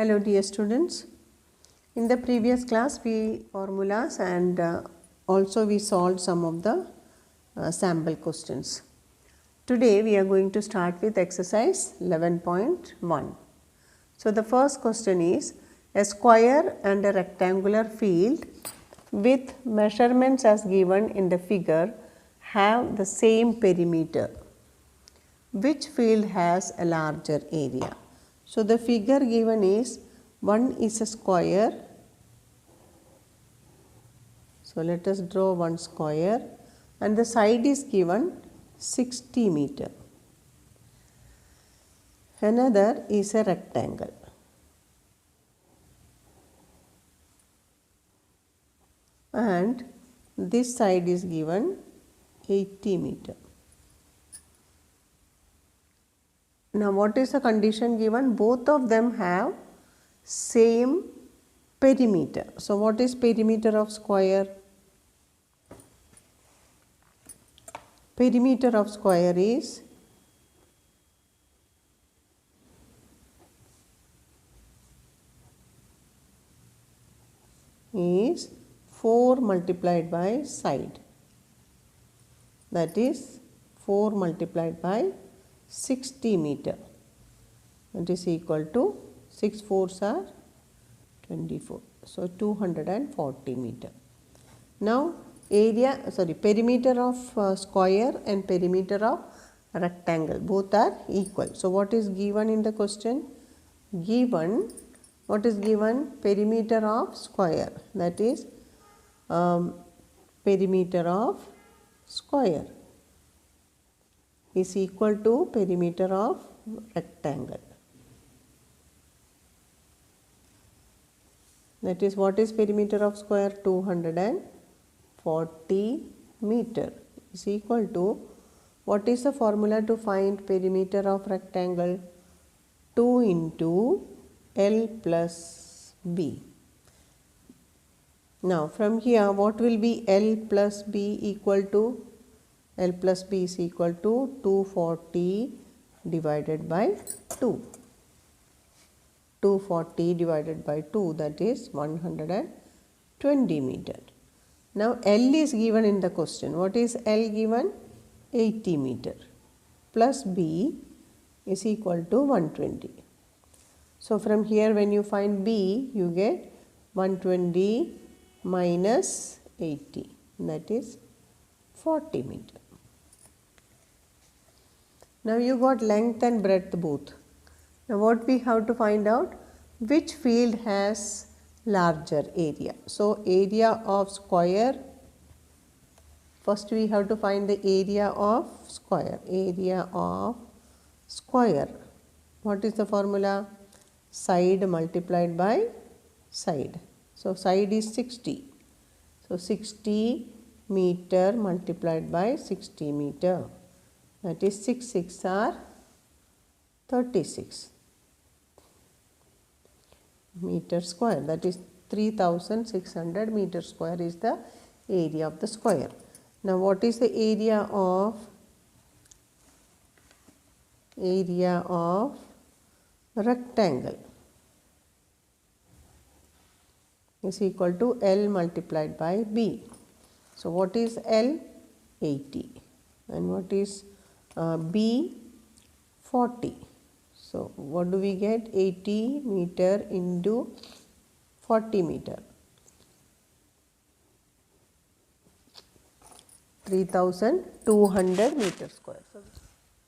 Hello dear students. In the previous class we formulas and also we solved some of the sample questions. Today we are going to start with exercise 11.1. So the first question is a square and a rectangular field with measurements as given in the figure have the same perimeter. Which field has a larger area? So the figure given is one is a square. So let us draw one square and the side is given 60 meter. Another is a rectangle. And this side is given 80 meter. Now what is the condition given? Both of them have same perimeter. So what is perimeter of square? Perimeter of square is is 4 multiplied by side, that is 4 multiplied by 60 meter, that is equal to 6 4s are 24. So 240 meter. Now perimeter of square and perimeter of rectangle both are equal. So what is given in the question? What is given? Perimeter of square, that is perimeter of square is equal to perimeter of rectangle. That is, what is perimeter of square? 240 meter is equal to, what is the formula to find perimeter of rectangle? 2 into L plus B. Now from here what will be L plus B equal to? L plus B is equal to 240 divided by 2. 240 divided by 2, that is 120 meter. Now L is given in the question. What is L given? 80 meter plus B is equal to 120. So from here when you find B, you get 120 minus 80, that is 40 meter. Now you got length and breadth both. Now what we have to find out? Which field has larger area? So area of square, first we have to find the area of square. Area of square, what is the formula? Side multiplied by side. So side is 60. So 60 meter multiplied by 60 meter, that is 6 6 are 36 meter square, that is 3600 meter square is the area of the square. Now what is the area of rectangle? Is equal to L multiplied by B. So what is L? 80 and what is B? 40. So what do we get? 80 meter into 40 meter, 3200 meter square.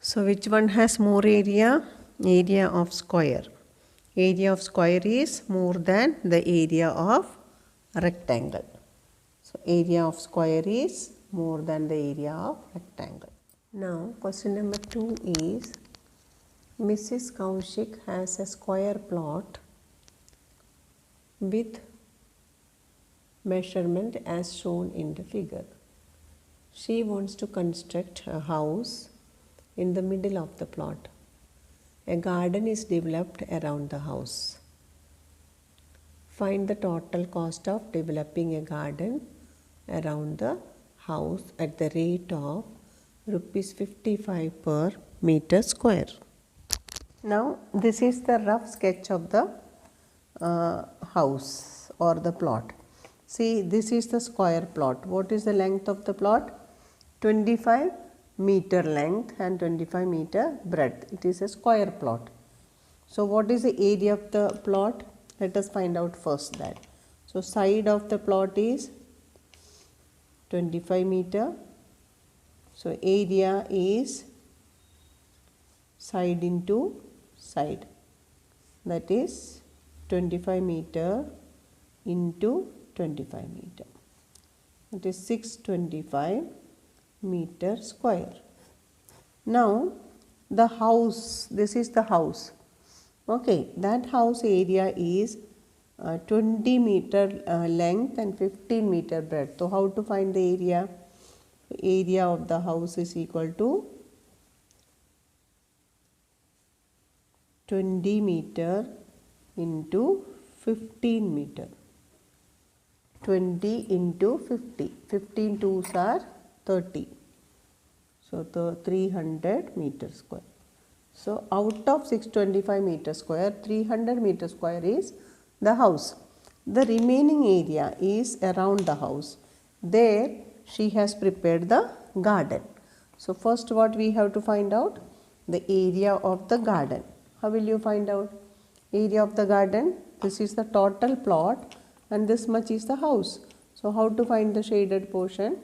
So which one has more area? Area of square. Area of square is more than the area of rectangle. So area of square is more than the area of rectangle. Now question number 2 is, Mrs. Kaushik has a square plot with measurement as shown in the figure. She wants to construct a house in the middle of the plot. A garden is developed around the house. Find the total cost of developing a garden around the house at the rate of rupees 55 per meter square. Now this is the rough sketch of the house or the plot. See, this is the square plot. What is the length of the plot? 25 meter length and 25 meter breadth. It is a square plot. So, what is the area of the plot? Let us find out first that. So, side of the plot is 25 meter. So, area is side into side, that is 25 meter into 25 meter, that is 625 meter square. Now, the house, this is the house. Okay, that house area is 20 meter length and 15 meter breadth. So, how to find the area? Area of the house is equal to 20 meter into 15 meter. 20 into 50. 15 twos are 30. So, the 300 meter square. So, out of 625 meter square, 300 meter square is the house. The remaining area is around the house. There she has prepared the garden. So, first what we have to find out? The area of the garden. How will you find out? Area of the garden, this is the total plot and this much is the house. So, how to find the shaded portion?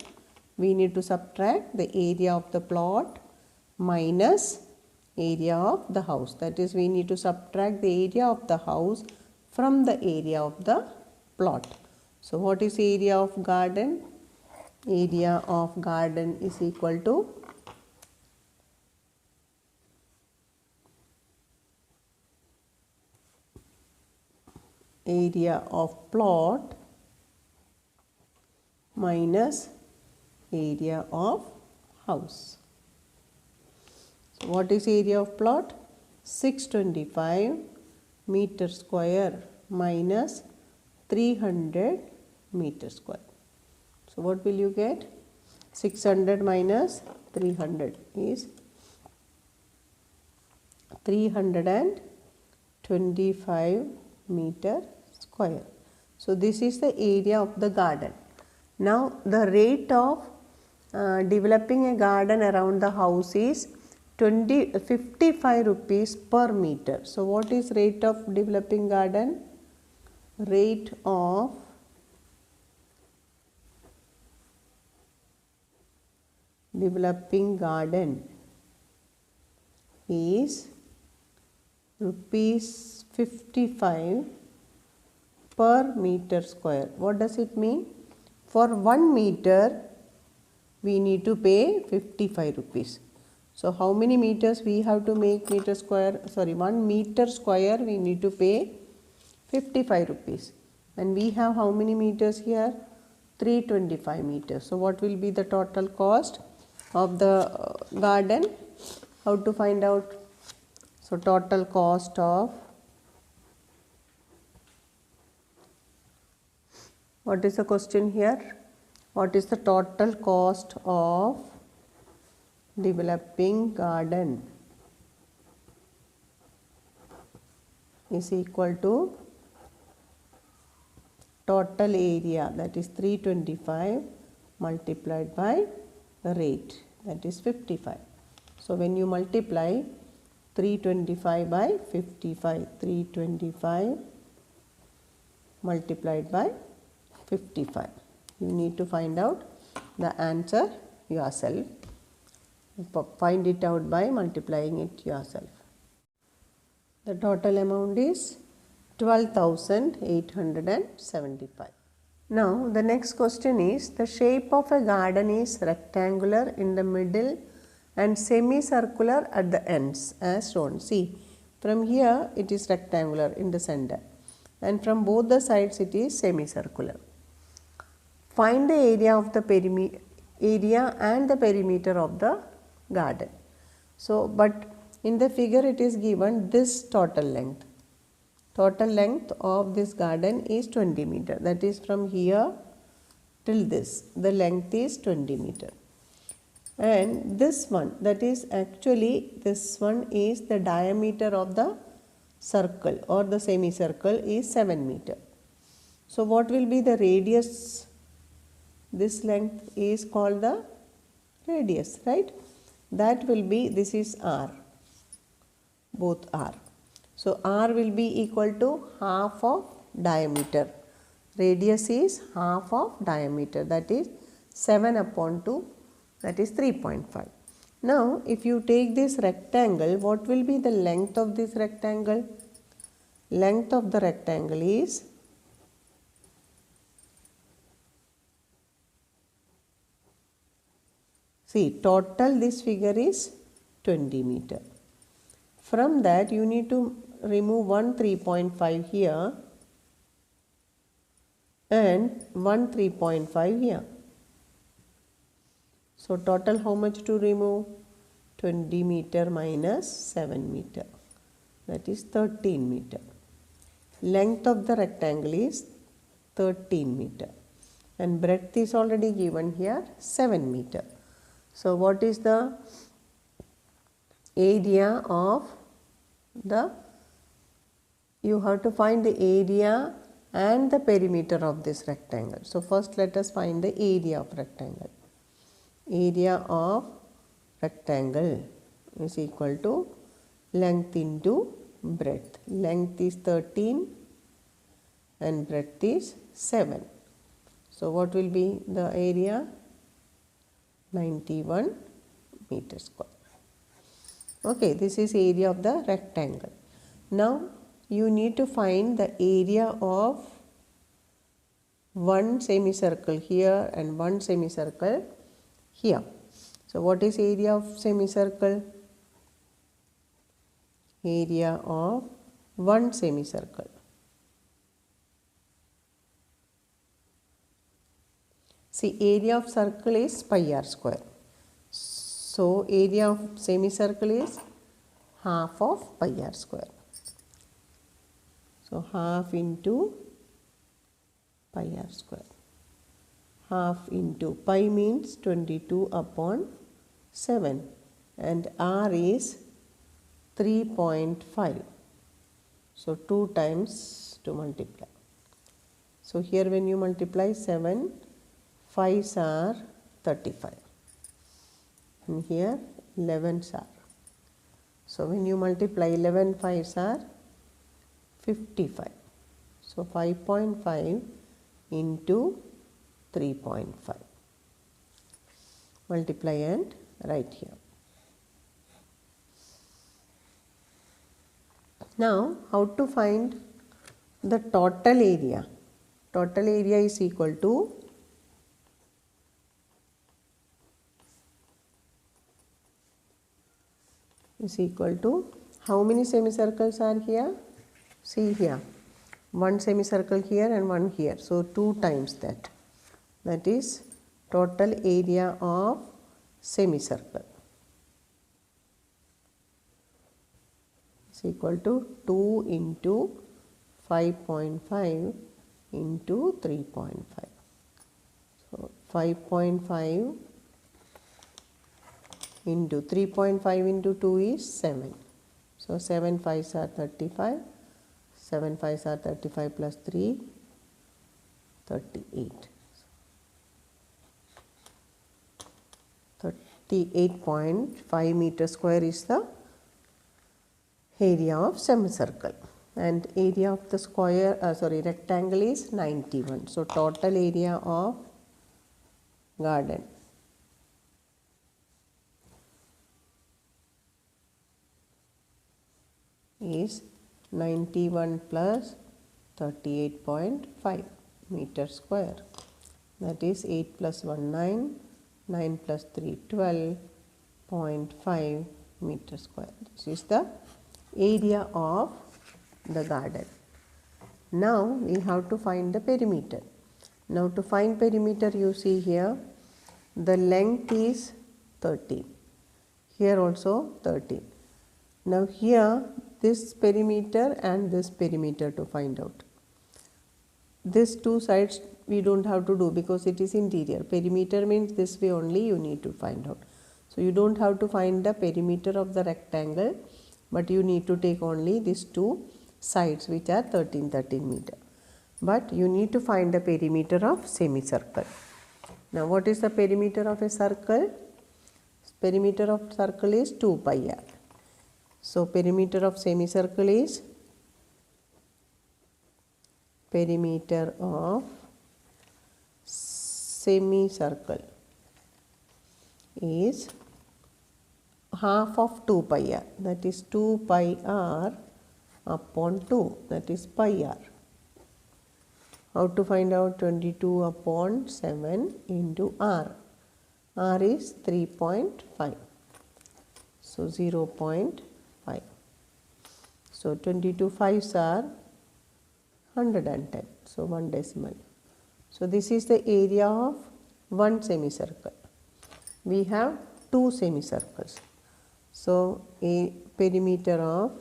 We need to subtract the area of the plot minus area of the house. That is, we need to subtract the area of the house from the area of the plot. So, what is area of garden? Area of garden is equal to area of plot minus area of house. So, what is area of plot? 625 meter square minus 300 meter square. So, what will you get? 600 minus 300 is 325 meter square. So, this is the area of the garden. Now, the rate of developing a garden around the house is 55 rupees per meter. So, what is rate of developing garden? Rate of developing garden is rupees 55 per meter square. What does it mean? For 1 meter we need to pay 55 rupees. So, how many meters we have to make meter square? Sorry, 1 meter square we need to pay 55 rupees. And we have how many meters here? 325 meters. So, what will be the total cost of the garden? How to find out? So, total cost of, what is the question here? What is the total cost of developing garden is equal to total area, that is 325 multiplied by the rate, that is 55. So, when you multiply 325 by 55, 325 multiplied by 55, you need to find out the answer yourself. Find it out by multiplying it yourself. The total amount is 12,875. Now, the next question is, the shape of a garden is rectangular in the middle and semicircular at the ends as shown. See, from here it is rectangular in the center and from both the sides it is semicircular. Find the area of the area and the perimeter of the garden. So, but in the figure it is given this total length. Total length of this garden is 20 meter, that is from here till this, the length is 20 meter. And this one, that is actually this one is the diameter of the circle or the semicircle is 7 meter. So what will be the radius? This length is called the radius, right? That will be, this is r, both r. So r will be equal to half of diameter. Radius is half of diameter, that is 7 upon 2, that is 3.5. Now if you take this rectangle, what will be the length of this rectangle? Length of the rectangle is total this figure is 20 meter. From that you need to remove one 3.5 here and one 3.5 here. So total how much to remove? 20 meter minus 7 meter, that is 13 meter. Length of the rectangle is 13 meter and breadth is already given here 7 meter. So what is the area of the, you have to find the area and the perimeter of this rectangle. So first let us find the area of rectangle. Area of rectangle is equal to length into breadth. Length is 13 and breadth is 7. So what will be the area? 91 meter square. Okay, this is area of the rectangle. Now you need to find the area of one semicircle here and one semicircle here. So what is area of semicircle? Area of one semicircle. See, area of circle is pi r square. So area of semicircle is half of pi r square. So half into pi r square. Half into pi means 22 upon 7 and r is 3.5. So 2 times to multiply. So here when you multiply 7, 5s are 35 and here 11s are. So when you multiply 11 5s are 55. So 5.5 into 3.5. Multiply and write here. Now how to find the total area? Total area is equal to how many semicircles are here? See here, one semicircle here and one here. So 2 times that. That is total area of semicircle is equal to 2 into 5.5 into 3.5. So 5.5 into 3.5 into 2 is 7. So 7 5s are 35. 7 5s are 35 plus 3, 38. 38.5 meter square is the area of semicircle and area of the square rectangle is 91. So total area of garden is 91 plus 38.5 meter square, that is 8 plus 1 9, 9 plus 3 12.5 meter square. This is the area of the garden. Now we have to find the perimeter. Now to find perimeter, you see here the length is 13, here also 13. Now here this perimeter and this perimeter to find out. These two sides we don't have to do because it is interior. Perimeter means this way only you need to find out. So you don't have to find the perimeter of the rectangle. but you need to take only these two sides which are 13 meter. But you need to find the perimeter of semicircle. Now what is the perimeter of a circle? Perimeter of circle is 2 pi r. So perimeter of semicircle is is half of 2 pi r, that is 2 pi r upon 2, that is pi r. How to find out? 22 upon 7 into r. R is 3.5. So 0.5. So 22 5s are 110. So 1 decimal. So this is the area of one semicircle. We have two semicircles. So a perimeter of,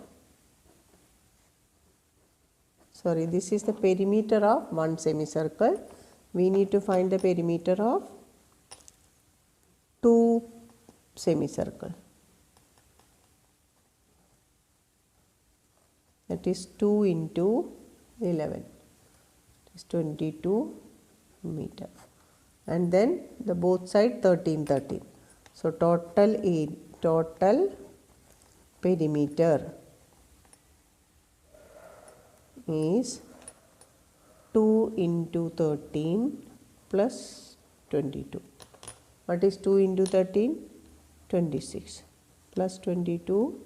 sorry, this is the perimeter of one semicircle. We need to find the perimeter of two semicircle. That is 2 into 11. It is 22 meter. And then the both side 13. So total perimeter is 2 into 13 plus 22. What is 2 into 13? 26 plus 22,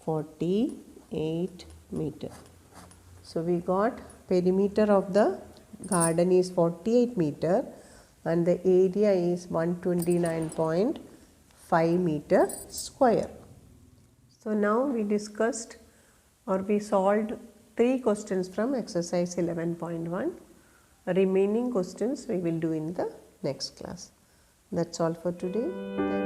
48 meter. So we got perimeter of the garden is 48 meter and the area is 129.5 meter square. So now we discussed or we solved 3 questions from exercise 11.1. Remaining questions we will do in the next class. That's all for today.